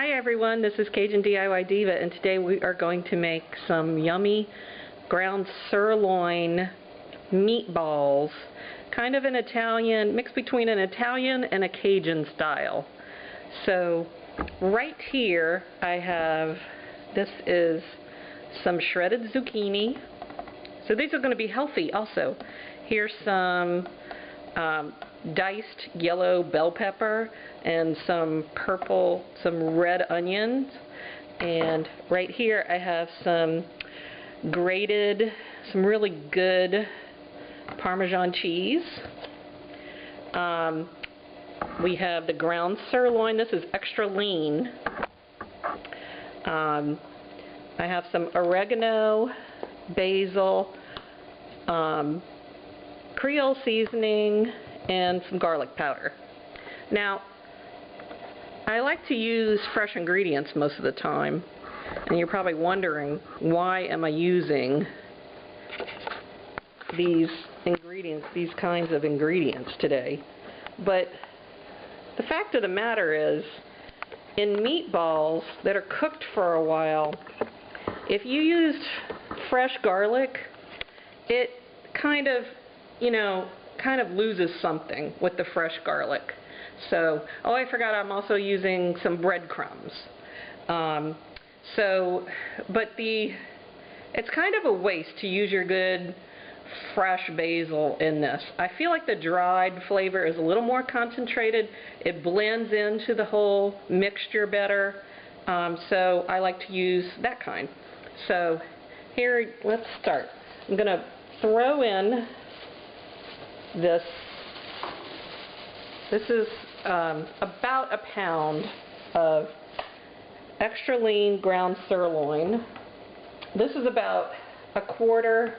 Hi everyone, this is CajunDIYDiva, and today we are going to make some yummy ground sirloin meatballs, kind of an Italian, mixed between an Italian and a Cajun style. So right here I have, this is some shredded zucchini. So these are going to be healthy also. Here's some diced yellow bell pepper and some red onions, and right here I have some really good Parmesan cheese. We have the ground sirloin. This is extra lean. I have some oregano, basil, Creole seasoning, and some garlic powder. Now, I like to use fresh ingredients most of the time, and you're probably wondering, why am I using these ingredients, these kinds of ingredients today? But the fact of the matter is, in meatballs that are cooked for a while, if you used fresh garlic, it kind of loses something with the fresh garlic. So, oh, I forgot, I'm also using some breadcrumbs. It's kind of a waste to use your good fresh basil in this. I feel like the dried flavor is a little more concentrated. It blends into the whole mixture better. So I like to use that kind. So here, let's start. I'm going to throw in this. This is about a pound of extra lean ground sirloin. This is about a quarter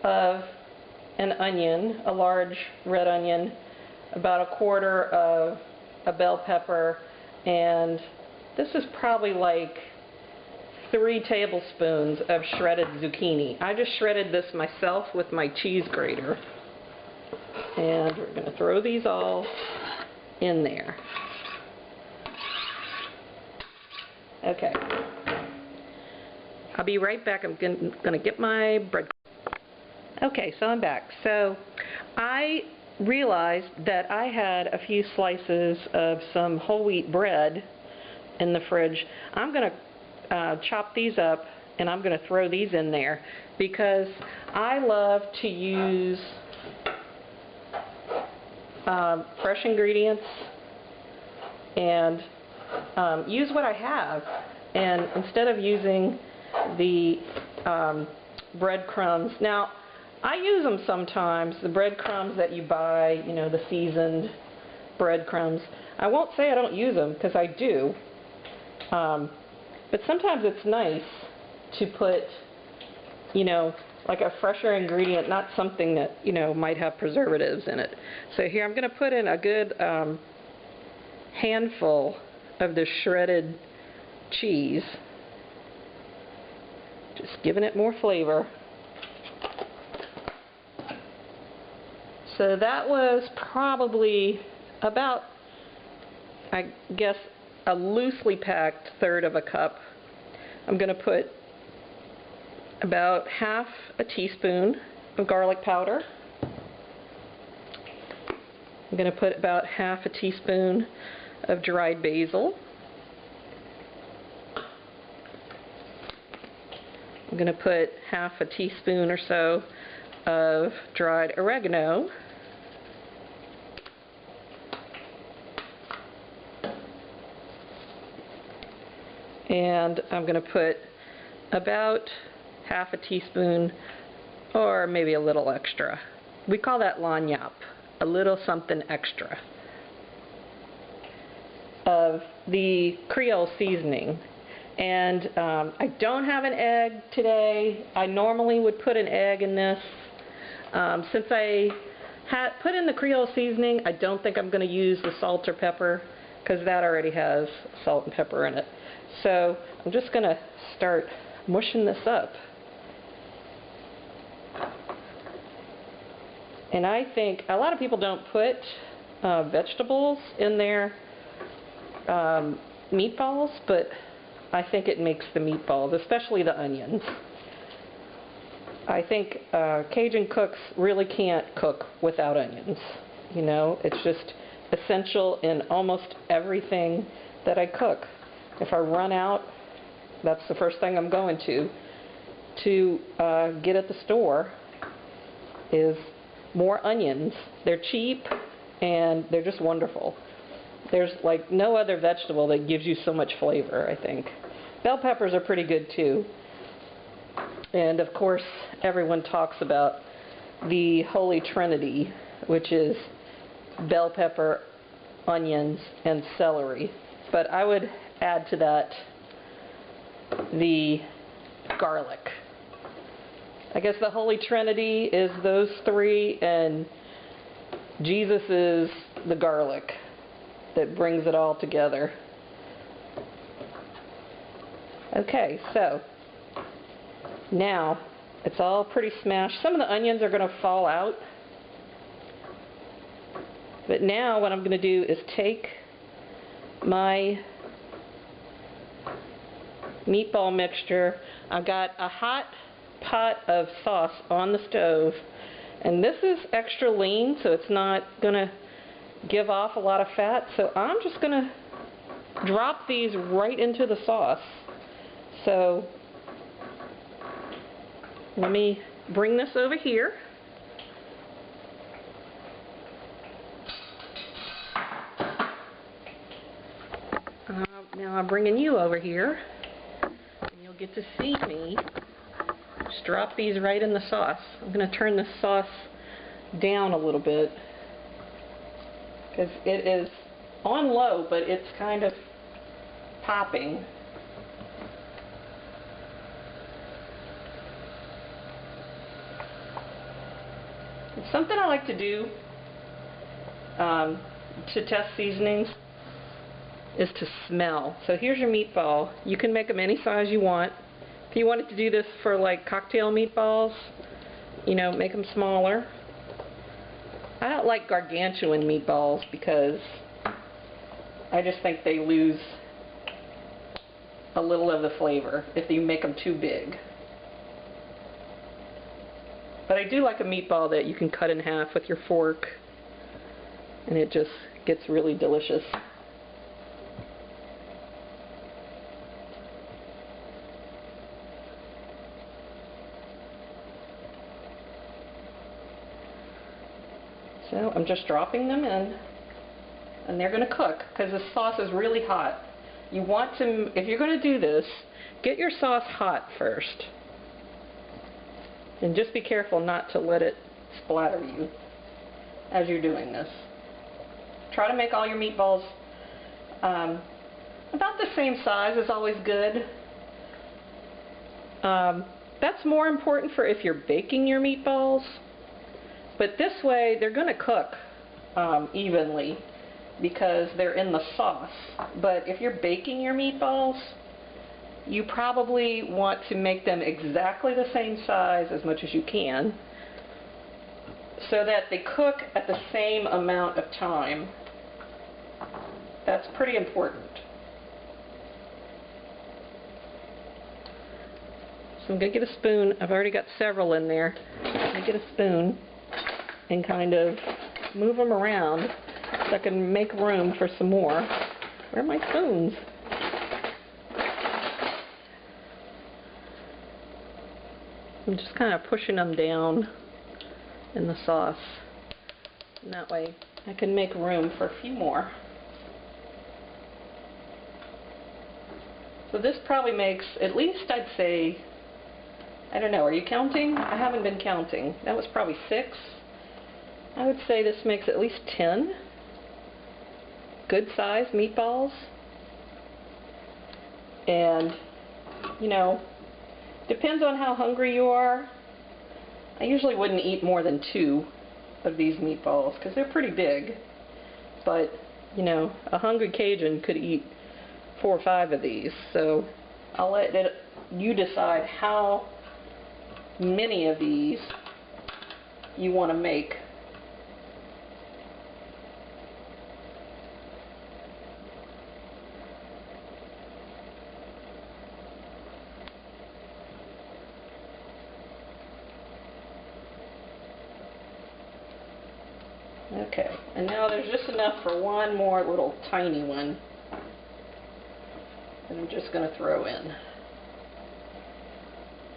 of an onion, a large red onion, about a quarter of a bell pepper, and this is probably like 3 tablespoons of shredded zucchini. I just shredded this myself with my cheese grater. And we're going to throw these all in there. Okay. I'll be right back. I'm going to get my bread. Okay, so I'm back. So I realized that I had a few slices of some whole wheat bread in the fridge. I'm going to chop these up, and I'm going to throw these in there because I love to use fresh ingredients and use what I have, and instead of using the breadcrumbs. Now, I use them sometimes, the breadcrumbs that you buy, you know, the seasoned breadcrumbs. I won't say I don't use them, because I do, but sometimes it's nice to put, you know, like a fresher ingredient, not something that, you know, might have preservatives in it. So here I'm going to put in a good handful of the shredded cheese, just giving it more flavor. So that was probably about, I guess, a loosely packed third of a cup. I'm going to put about half a teaspoon of garlic powder. I'm going to put about half a teaspoon of dried basil. I'm going to put half a teaspoon or so of dried oregano. And I'm going to put about half a teaspoon, or maybe a little extra. We call that lagniappe, a little something extra, of the Creole seasoning. And I don't have an egg today. I normally would put an egg in this. Since I had put in the Creole seasoning, I don't think I'm going to use the salt or pepper, because that already has salt and pepper in it. So I'm just going to start mushing this up. And I think a lot of people don't put vegetables in their meatballs, but I think it makes the meatballs, especially the onions. I think Cajun cooks really can't cook without onions. You know, it's just essential in almost everything that I cook. If I run out, that's the first thing I'm going to get at the store is more onions. They're cheap and they're just wonderful. There's like no other vegetable that gives you so much flavor, I think. Bell peppers are pretty good too. And of course, everyone talks about the Holy Trinity, which is bell pepper, onions, and celery. But I would add to that the garlic. I guess the Holy Trinity is those three, and Jesus is the garlic that brings it all together. Okay, so now it's all pretty smashed. Some of the onions are going to fall out. But now what I'm going to do is take my meatball mixture. I've got a hot pot of sauce on the stove, and this is extra lean, so it's not going to give off a lot of fat. So I'm just going to drop these right into the sauce. So let me bring this over here. Now I'm bringing you over here, and you'll get to see me just drop these right in the sauce. I'm going to turn the sauce down a little bit because it is on low, but it's kind of popping. Something I like to do to test seasonings is to smell. So here's your meatball. You can make them any size you want. If you wanted to do this for like cocktail meatballs, you know, make them smaller. I don't like gargantuan meatballs because I just think they lose a little of the flavor if you make them too big. But I do like a meatball that you can cut in half with your fork, and it just gets really delicious. So I'm just dropping them in, and they're going to cook because the sauce is really hot. You want to, if you're going to do this, get your sauce hot first. And just be careful not to let it splatter you as you're doing this. Try to make all your meatballs about the same size is always good. That's more important for if you're baking your meatballs. But this way, they're going to cook evenly because they're in the sauce. But if you're baking your meatballs, you probably want to make them exactly the same size as much as you can so that they cook at the same amount of time. That's pretty important. So I'm going to get a spoon. I've already got several in there. I'm going to get a spoon and kind of move them around so I can make room for some more. Where are my spoons? I'm just kind of pushing them down in the sauce. And that way I can make room for a few more. So this probably makes, at least I'd say, I don't know, are you counting? I haven't been counting. That was probably 6. I would say this makes at least 10 good size meatballs. And, you know, depends on how hungry you are. I usually wouldn't eat more than 2 of these meatballs because they're pretty big. But, you know, a hungry Cajun could eat 4 or 5 of these. So I'll let you decide how many of these you want to make. Okay, and now there's just enough for one more little tiny one that I'm just going to throw in.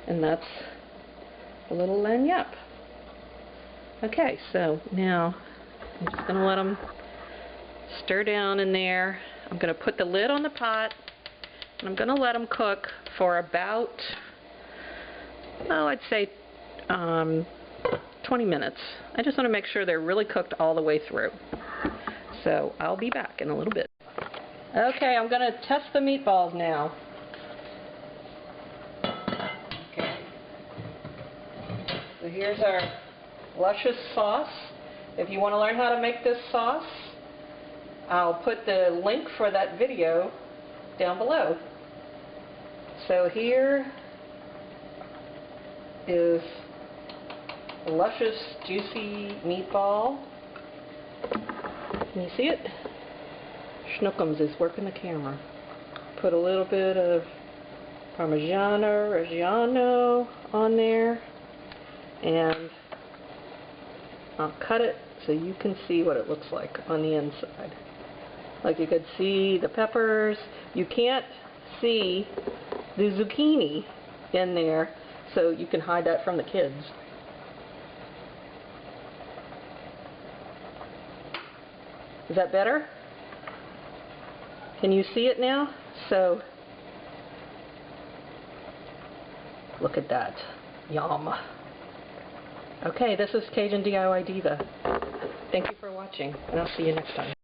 And that's a little lagniappe. Okay, so now I'm just going to let them stir down in there. I'm going to put the lid on the pot, and I'm going to let them cook for about, oh, I'd say 20 minutes. I just want to make sure they're really cooked all the way through. So I'll be back in a little bit. Okay, I'm going to test the meatballs now. Okay. So here's our luscious sauce. If you want to learn how to make this sauce, I'll put the link for that video down below. So here is a luscious, juicy meatball. Can you see it? Schnookums is working the camera. Put a little bit of Parmigiano Reggiano on there, and I'll cut it so you can see what it looks like on the inside. Like you could see the peppers. You can't see the zucchini in there, so you can hide that from the kids. Is that better? Can you see it now? So, look at that. Yum. Okay, this is Cajun DIY Diva. Thank you for watching, and I'll see you next time.